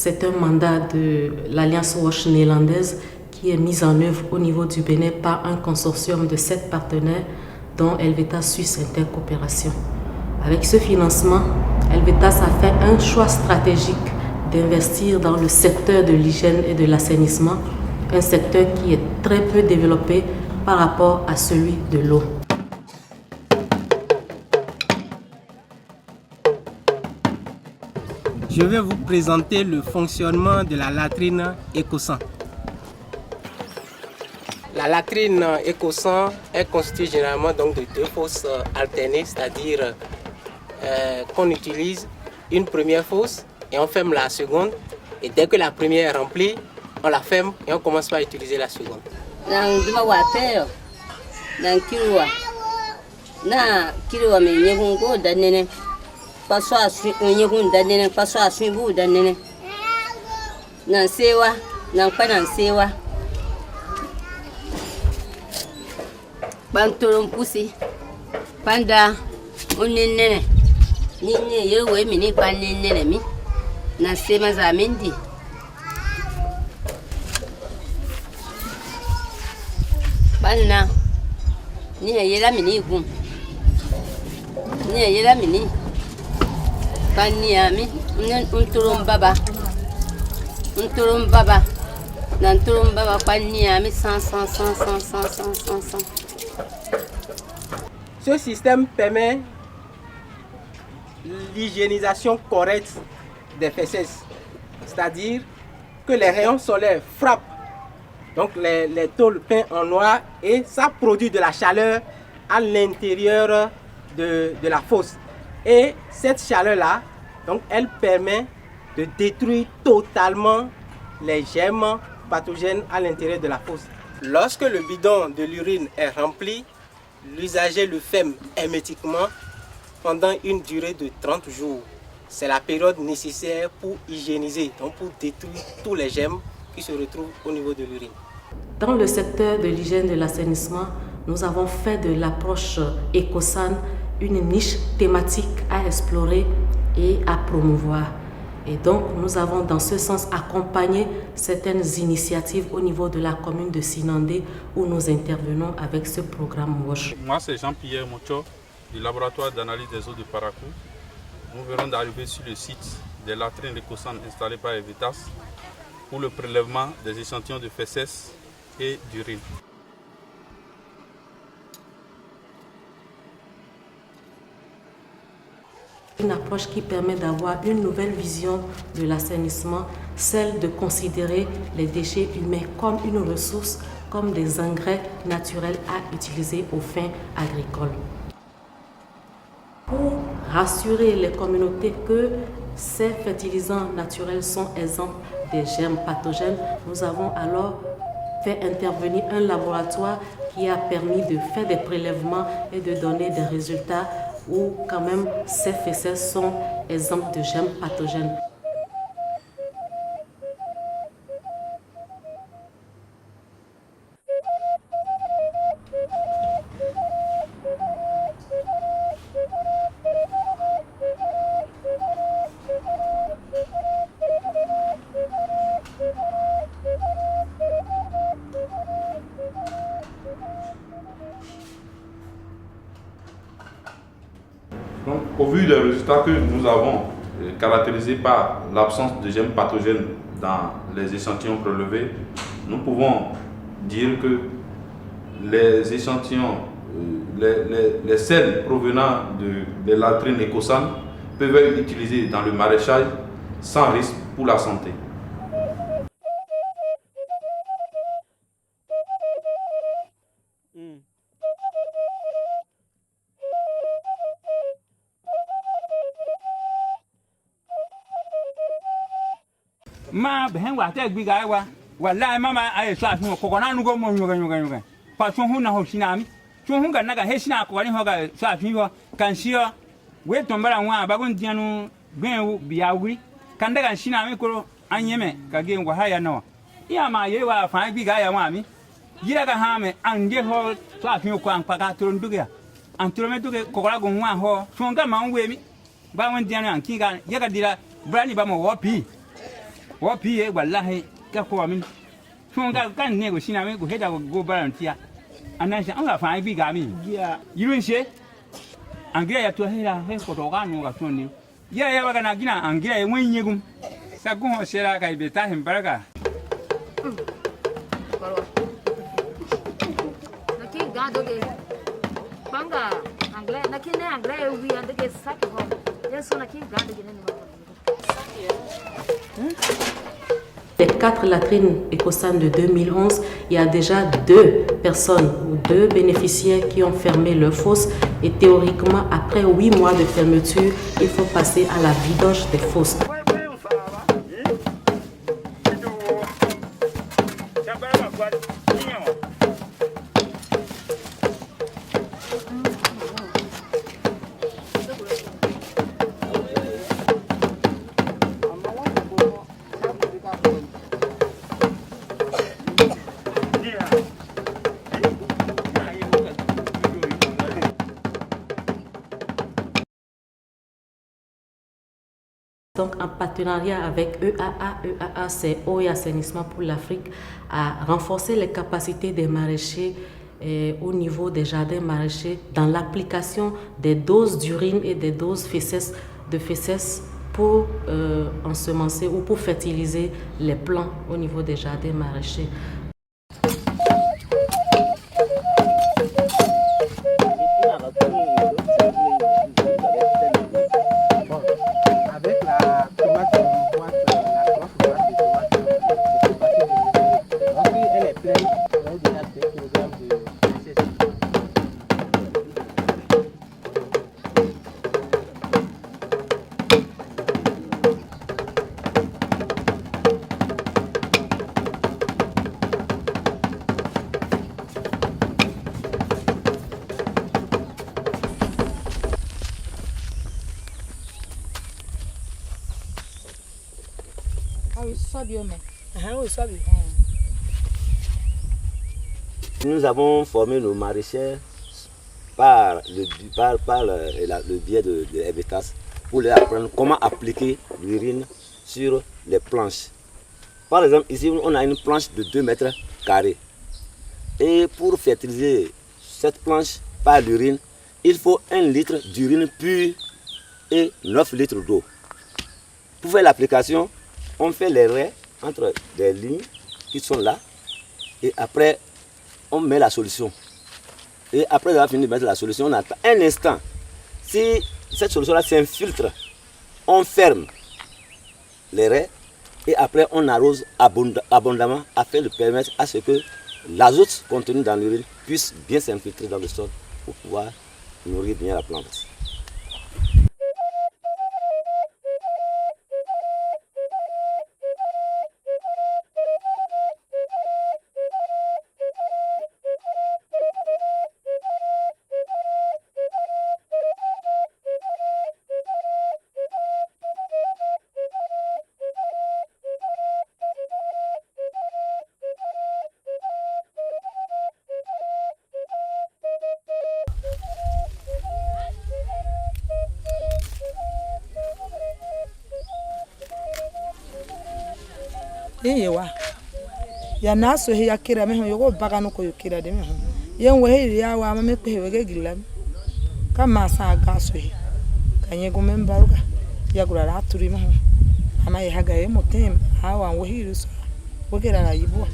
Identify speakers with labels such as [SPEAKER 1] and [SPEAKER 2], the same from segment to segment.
[SPEAKER 1] C'est un mandat de l'Alliance Wash néerlandaise qui est mis en œuvre au niveau du Bénin par un consortium de 7 partenaires dont Helvetas Suisse Intercoopération. Avec ce financement, Helvetas a fait un choix stratégique d'investir dans le secteur de l'hygiène et de l'assainissement, un secteur qui est très peu développé par rapport à celui de l'eau.
[SPEAKER 2] Je vais vous présenter le fonctionnement de la latrine Ecosan. La latrine Ecosan est constituée généralement donc de 2 fosses alternées, c'est-à-dire qu'on utilise une première fosse et on ferme la seconde. Et dès que la première est remplie, on la ferme et on commence par utiliser la seconde.
[SPEAKER 3] Paso aswi danene paso aswi bu danene nan sewa nan panan sewa bantoron pusi panda uninene ninne yewe mini paninene mi na sema za mindi banna ni yela mini gum ni yela mini Kaniami, unturum baba, nanturum baba, kaniami, 100.
[SPEAKER 2] Ce système permet l'hygiénisation correcte des fesses, c'est-à-dire que les rayons solaires frappent donc les tôles peintes en noir et ça produit de la chaleur à l'intérieur de la fosse. Et cette chaleur-là, donc, elle permet de détruire totalement les germes pathogènes à l'intérieur de la fosse. Lorsque le bidon de l'urine est rempli, l'usager le ferme hermétiquement pendant une durée de 30 jours. C'est la période nécessaire pour hygiéniser, donc pour détruire tous les germes qui se retrouvent au niveau de l'urine.
[SPEAKER 1] Dans le secteur de l'hygiène et de l'assainissement, nous avons fait de l'approche Ecosan une niche thématique à explorer et à promouvoir. Et donc, nous avons dans ce sens accompagné certaines initiatives au niveau de la commune de Sinandé où nous intervenons avec ce programme WASH.
[SPEAKER 4] Moi, c'est Jean-Pierre Mocho du laboratoire d'analyse des eaux de Parakou. Nous venons d'arriver sur le site des latrines Ecosan installées par Helvetas pour le prélèvement des échantillons de fesses et d'urine.
[SPEAKER 1] Une approche qui permet d'avoir une nouvelle vision de l'assainissement, celle de considérer les déchets humains comme une ressource, comme des engrais naturels à utiliser aux fins agricoles. Pour rassurer les communautés que ces fertilisants naturels sont exempts des germes pathogènes, nous avons alors fait intervenir un laboratoire qui a permis de faire des prélèvements et de donner des résultats où quand même ces fesses sont exemptes de germes pathogènes.
[SPEAKER 4] Donc, au vu des résultats que nous avons caractérisés par l'absence de germes pathogènes dans les échantillons prélevés, nous pouvons dire que les échantillons, les sels provenant des latrines Ecosan peuvent être utilisés dans le maraîchage sans risque pour la santé.
[SPEAKER 5] Ma behen wa ta gbi ga wa wallahi mama ay sa tun ko na nugo mo nyuga pa tun hu na ho sinami tun hu ga na ga he sina ko ni ho ga sa tun yo kan siyo we to mbara wa ba gon dianu gben biya wuri kan daga sinami ko anyeme ka ge ngwa haya no iya ma ye wa fa gbi ga ya wa mi yira ga ha me anje ho sa tun ko an pa ka tun duga an tun me duga ko la gon wa ho tun ga ma we mi ba gon dianu an ki ga ye ga dira brani ba mo wo pi Wa piye wallahi ka ko min. Son ga kan ne go sina me go heda go barantia. Anasha an ga fa bi ga mi. Yirun she. Angira ya to hera he ko to ga no ga son ni. Ya ba kana gina angira e wen yegum. Sa go ho shera ga be ta him baraka.
[SPEAKER 6] Naki ga do ge. Banga anglais naki ne anglais wi ande ge sak ho. Yeso naki ga do ge ne ma.
[SPEAKER 1] Les 4 latrines Ecosan de 2011, il y a déjà 2 personnes ou 2 bénéficiaires qui ont fermé leur fosse et théoriquement, après 8 mois de fermeture, il faut passer à la vidange des fosses. Donc, en partenariat avec EAA, c'est Eau et Assainissement pour l'Afrique, à renforcer les capacités des maraîchers au niveau des jardins maraîchers dans l'application des doses d'urine et des doses de fesses pour ensemencer ou pour fertiliser les plants au niveau des jardins maraîchers.
[SPEAKER 7] Nous avons formé nos maraîchers par le biais de Evetas pour leur apprendre comment appliquer l'urine sur les planches. Par exemple, ici, on a une planche de 2 mètres carrés. Et pour fertiliser cette planche par l'urine, il faut 1 litre d'urine pure et 9 litres d'eau. Pour faire l'application, on fait les raies entre des lignes qui sont là et après on met la solution. Et après avoir fini de mettre la solution, on attend un instant. Si cette solution-là s'infiltre, on ferme les raies et après on arrose abondamment afin de permettre à ce que l'azote contenu dans l'urine puisse bien s'infiltrer dans le sol pour pouvoir nourrir bien la plante.
[SPEAKER 8] Yewa ya naso he yakira me yogo bagano ko yokira de me yen we he ya wa me ko he we gilam kama sa gaso he kanye go membaruka ya gura ra turi me ama ye haga ye motem hawa we he ruso we gira la yibo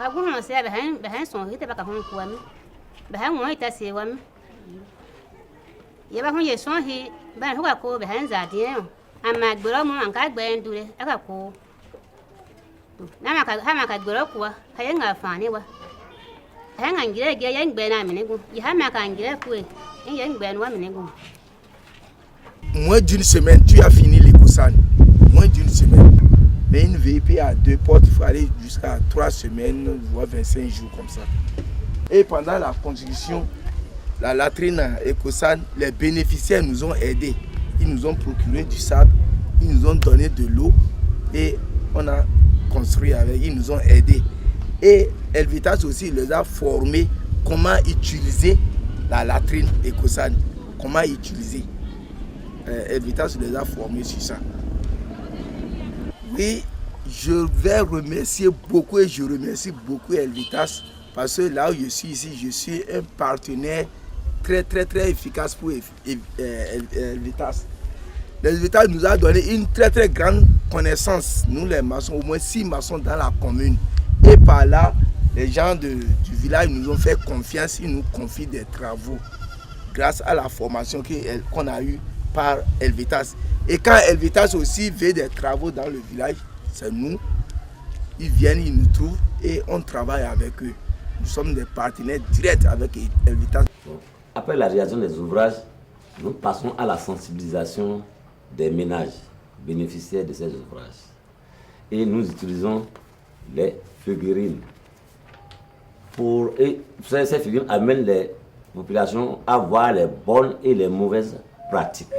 [SPEAKER 3] Alguma se behen son hita baka hon kuami behen mo hita se wami ye ba hon ye son hi ba ho ka ko behen za die ama gboro mo an ka gbe ndure aka ko na ma ka gboro kuwa ka ye nga fani wa hen an gire ge ye ngbe na mene go ye ha ma ka ngire ku e ye ngbe no wa mene go.
[SPEAKER 9] Moins d'une semaine tu as fini l'Ecosan, moins d'une semaine. Mais une VIP à 2 portes, il faut aller jusqu'à 3 semaines, voire 25 jours comme ça. Et pendant la construction, la latrine Ecosan, les bénéficiaires nous ont aidés. Ils nous ont procuré du sable, ils nous ont donné de l'eau et on a construit avec, ils nous ont aidés. Et Elvitas aussi les a formés comment utiliser la latrine Ecosan. Comment utiliser. Elvitas les a formés sur ça. Oui, je vais remercier beaucoup et je remercie beaucoup Elvitas parce que là où je suis ici, je suis un partenaire très efficace pour Elvitas. L'Elvitas nous a donné une très grande connaissance, nous les maçons, au moins 6 maçons dans la commune. Et par là, les gens du village nous ont fait confiance, ils nous confient des travaux grâce à la formation qu'on a eue par Elvitas. Et quand Elvitas aussi fait des travaux dans le village, c'est nous, ils viennent, ils nous trouvent et on travaille avec eux. Nous sommes des partenaires directs avec Elvitas.
[SPEAKER 7] Après la réalisation des ouvrages, nous passons à la sensibilisation des ménages bénéficiaires de ces ouvrages. Et nous utilisons les figurines. Et ces figurines amènent les populations à voir les bonnes et les mauvaises pratiques.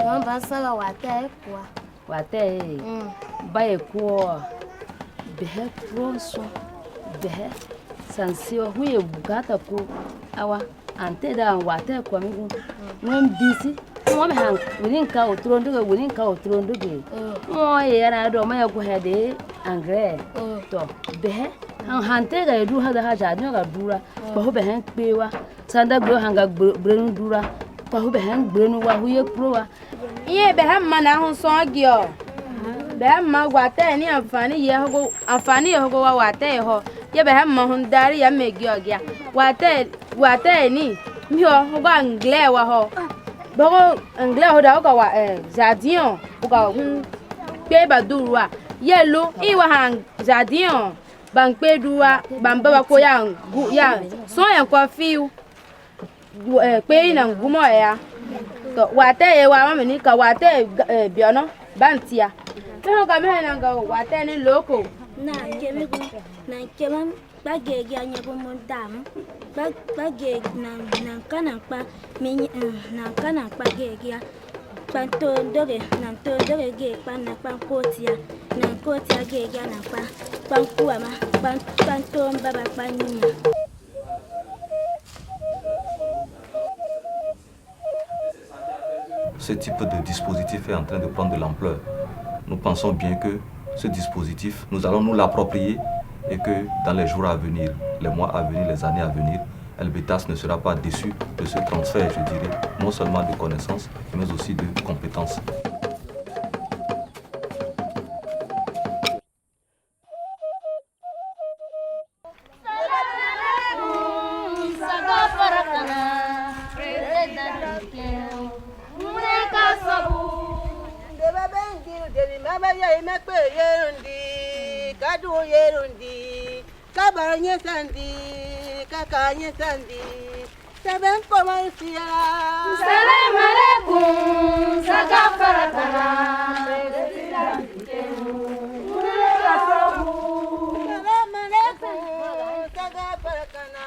[SPEAKER 10] Não passava o até quoi.
[SPEAKER 6] O até vai quoi. Behe proso. Behe sansio huye bugata ko awa ante da o até quoi migo. Não bisi. Mo me hang within ka otrondo ga within ka otrondo ge. Mo era do ma ko hede angre. To behe hante ga edu hada haja no ga dura. Ba ho behe pewa. Sanda gbo hanga brenu dura. Ba ho behe brenu wa huye prowa.
[SPEAKER 10] Iye behe mana hun songio. Behe ma gwate ni amfani ye hogo wa wate ho. Ye behe ma hun dari ya megio gya. Wate ni mi ho go anglais wa ho. Bogo anglais ho da ho ga wa jardin ho ga pe ba durwa. Ye lo iwa han jardin ban pe duwa ban ba ko ya so yan kwa fiu pe ina ngumo ya. To wate e wa ma ni ka wate biono bantia to ga me na ga wate ni loko
[SPEAKER 11] na kemi bagege anya bo mo dam bagege na kana pa me na kana pa gege panto doge na to doge ge pa na pa kotia gege na pa panku ama panto baba pa ni.
[SPEAKER 12] Ce type de dispositif est en train de prendre de l'ampleur. Nous pensons bien que ce dispositif, nous allons nous l'approprier et que dans les jours à venir, les mois à venir, les années à venir, Elvitas ne sera pas déçu de ce transfert, je dirais, non seulement de connaissances, mais aussi de compétences.
[SPEAKER 10] Salam alaikum, Saga Farakana. Salam alaikum, Saga Farakana.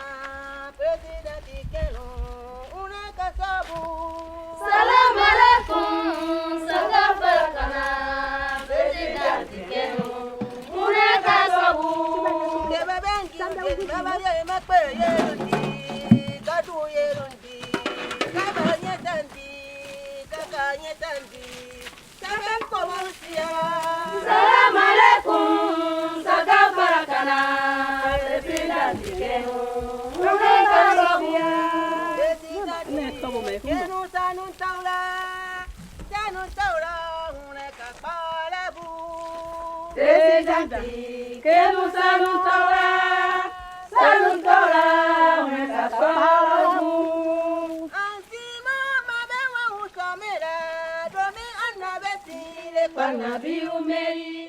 [SPEAKER 10] President Keno, una kasabu. Salam alaikum, Saga Farakana. President Keno, una kasabu. Baba bengi, baba ye makpe ye. Salam alaikum, Saga Farakana. President Keno, una kasabu. Kenu sanun taula, una kaspalabu. President Kenu sanun taula, una kaspalabu. Nabi umeri